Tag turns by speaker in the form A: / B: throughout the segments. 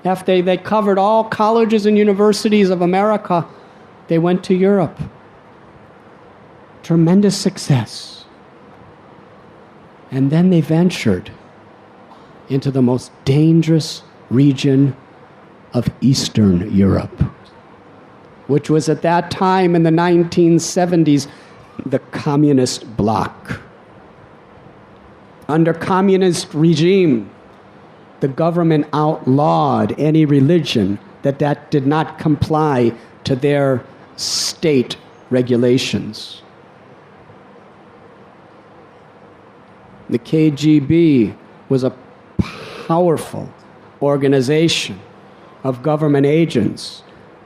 A: After they covered all colleges and universities of America, they went to Europe. Tremendous success. And then they ventured into the most dangerous region of Eastern Europe, which was at that time in the 1970s the communist bloc. Under communist regime, the government outlawed any religion that did not comply to their state regulations. The KGB was a powerful organization of government agents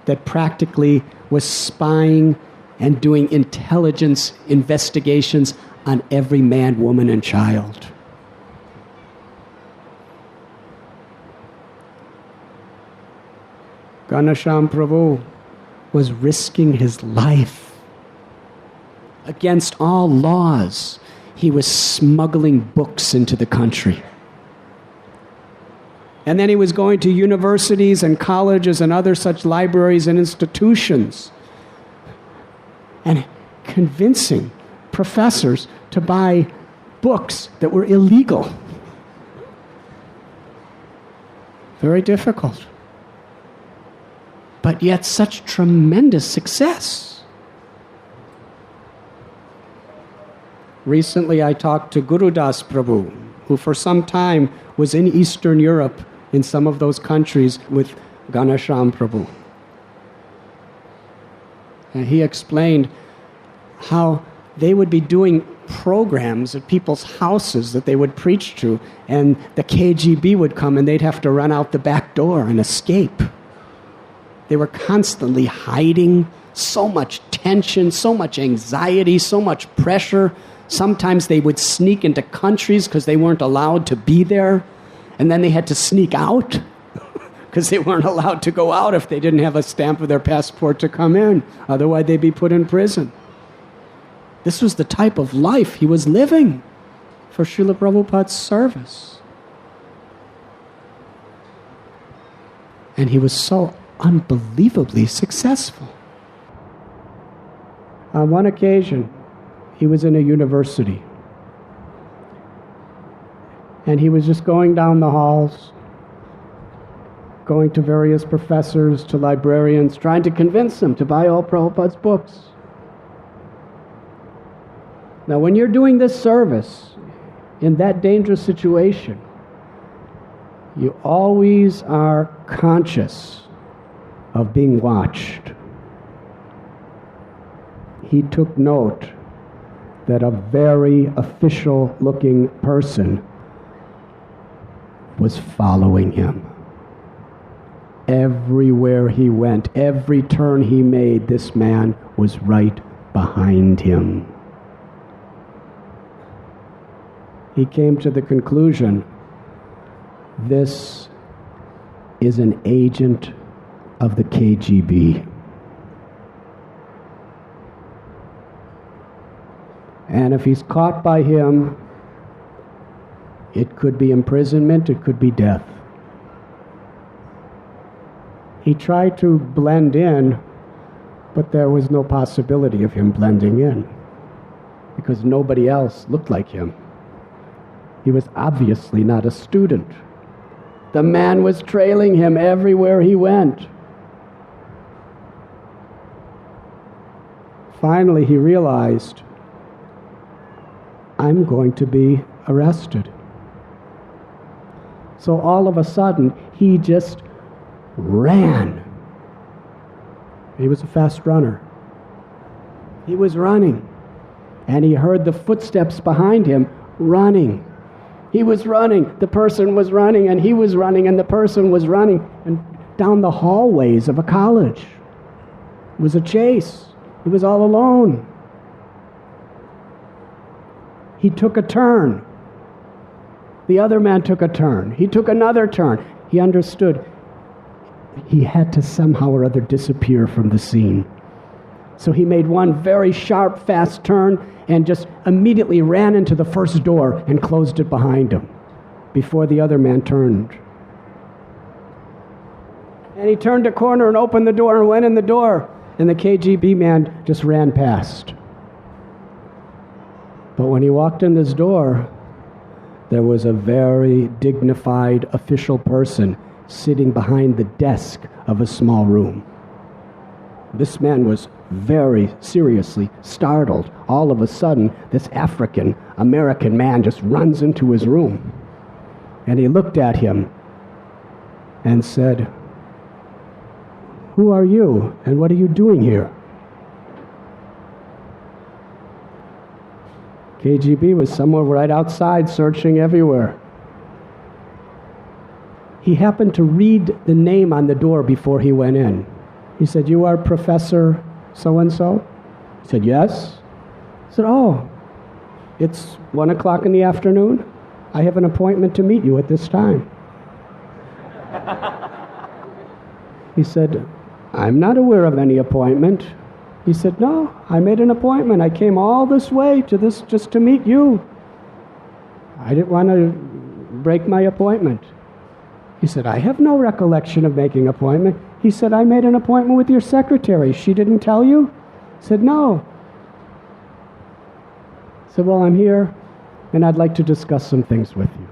A: that practically was spying and doing intelligence investigations on every man, woman, and child. Ghyanashyam Prabhu was risking his life. Against all laws, he was smuggling books into the country. And then he was going to universities and colleges and other such libraries and institutions and convincing professors to buy books that were illegal. Very difficult. But yet such tremendous success. Recently I talked to Gurudas Prabhu, who for some time was in Eastern Europe in some of those countries with Ghyanashyam Prabhu. And he explained how they would be doing programs at people's houses that they would preach to, and the KGB would come and they'd have to run out the back door and escape. They were constantly hiding, so much tension, so much anxiety, so much pressure. Sometimes they would sneak into countries because they weren't allowed to be there, and then they had to sneak out because they weren't allowed to go out if they didn't have a stamp of their passport to come in. Otherwise, they'd be put in prison. This was the type of life he was living for Srila Prabhupada's service. And he was so unbelievably successful. On one occasion, he was in a university. And he was just going down the halls, going to various professors, to librarians, trying to convince them to buy all Prabhupada's books. Now, when you're doing this service in that dangerous situation, you always are conscious of being watched. He took note that a very official-looking person was following him. Everywhere he went, every turn he made, this man was right behind him. He came to the conclusion, this is an agent of the KGB. And if he's caught by him, it could be imprisonment, it could be death. He tried to blend in, but there was no possibility of him blending in because nobody else looked like him. He was obviously not a student. The man was trailing him everywhere he went. Finally, he realized, I'm going to be arrested. So all of a sudden, he just ran. He was a fast runner. He was running. And he heard the footsteps behind him running. He was running. The person was running, and he was running, and the person was running. And down the hallways of a college. It was a chase. He was all alone. He took a turn. The other man took a turn. He took another turn. He understood he had to somehow or other disappear from the scene. So he made one very sharp, fast turn and just immediately ran into the first door and closed it behind him before the other man turned. And he turned a corner and opened the door and went in the door. And the KGB man just ran past. But when he walked in this door, there was a very dignified official person sitting behind the desk of a small room. This man was very seriously startled. All of a sudden, this African-American man just runs into his room. And he looked at him and said, "Who are you, and what are you doing here?" KGB was somewhere right outside, searching everywhere. He happened to read the name on the door before he went in. He said, "You are Professor so-and-so?" He said, "Yes." He said, "Oh, it's 1 o'clock in the afternoon. I have an appointment to meet you at this time." He said, "I'm not aware of any appointment." He said, "No, I made an appointment. I came all this way to this just to meet you. I didn't want to break my appointment." He said, "I have no recollection of making an appointment." He said, "I made an appointment with your secretary. She didn't tell you?" He said, "No." He said, "Well, I'm here, and I'd like to discuss some things with you."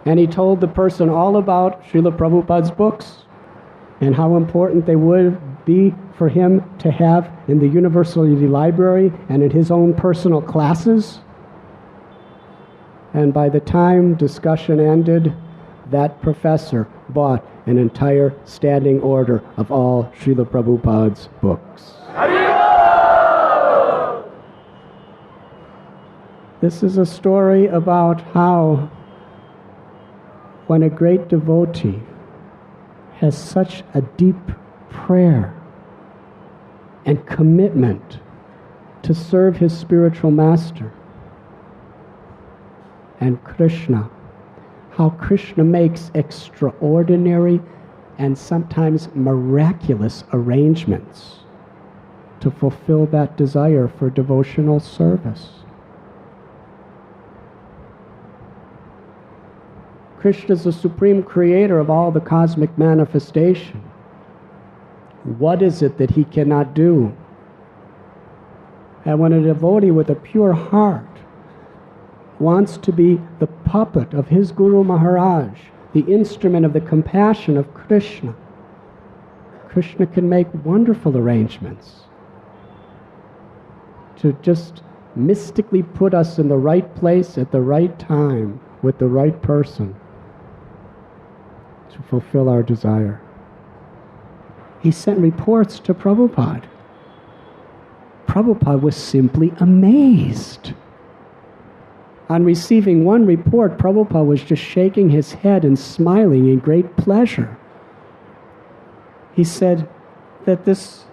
A: And he told the person all about Srila Prabhupada's books and how important they would be for him to have in the university library and in his own personal classes. And by the time discussion ended, that professor bought an entire standing order of all Srila Prabhupada's books. This is a story about how when a great devotee has such a deep prayer and commitment to serve his spiritual master and Krishna, how Krishna makes extraordinary and sometimes miraculous arrangements to fulfill that desire for devotional service. Krishna is the supreme creator of all the cosmic manifestation. What is it that he cannot do? And when a devotee with a pure heart wants to be the puppet of his Guru Maharaj, the instrument of the compassion of Krishna, Krishna can make wonderful arrangements to just mystically put us in the right place at the right time with the right person to fulfill our desire. He sent reports to Prabhupada. Prabhupada was simply amazed. On receiving one report, Prabhupada was just shaking his head and smiling in great pleasure. He said that this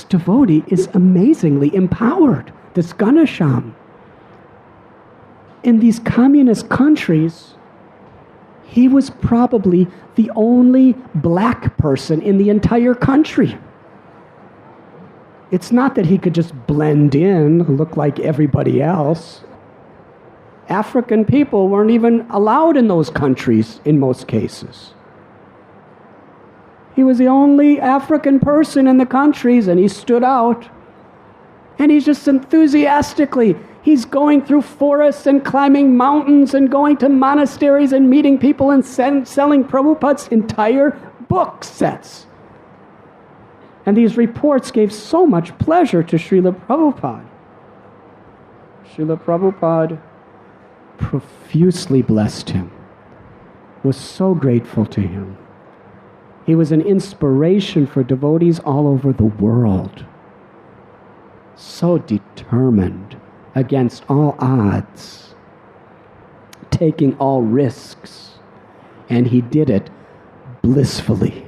A: devotee is amazingly empowered, this Ghyanashyam. In these communist countries, he was probably the only black person in the entire country. It's not that he could just blend in, look like everybody else. African people weren't even allowed in those countries in most cases. He was the only African person in the countries, and he stood out. And he's just enthusiastically, he's going through forests and climbing mountains and going to monasteries and meeting people and selling Prabhupada's entire book sets. And these reports gave so much pleasure to Srila Prabhupada. Srila Prabhupada profusely blessed him, was so grateful to him. He was an inspiration for devotees all over the world. So determined against all odds, taking all risks, and he did it blissfully.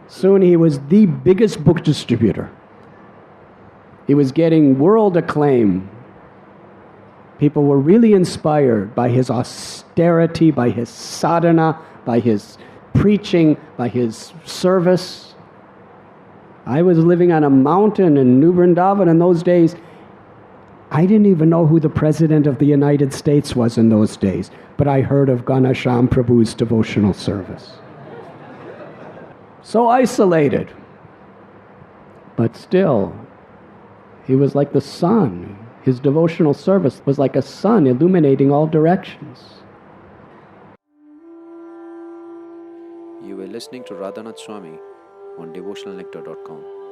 A: Soon he was the biggest book distributor. He was getting world acclaim. People were really inspired by his austerity, by his sadhana, by his preaching, by his service. I was living on a mountain in New Vrindavan in those days. I didn't even know who the President of the United States was in those days, but I heard of Ghyanashyam Prabhu's devotional service. so isolated. But still, he was like the sun. His devotional service was like a sun illuminating all directions.
B: You were listening to Radhanath Swami on devotionalnectar.com.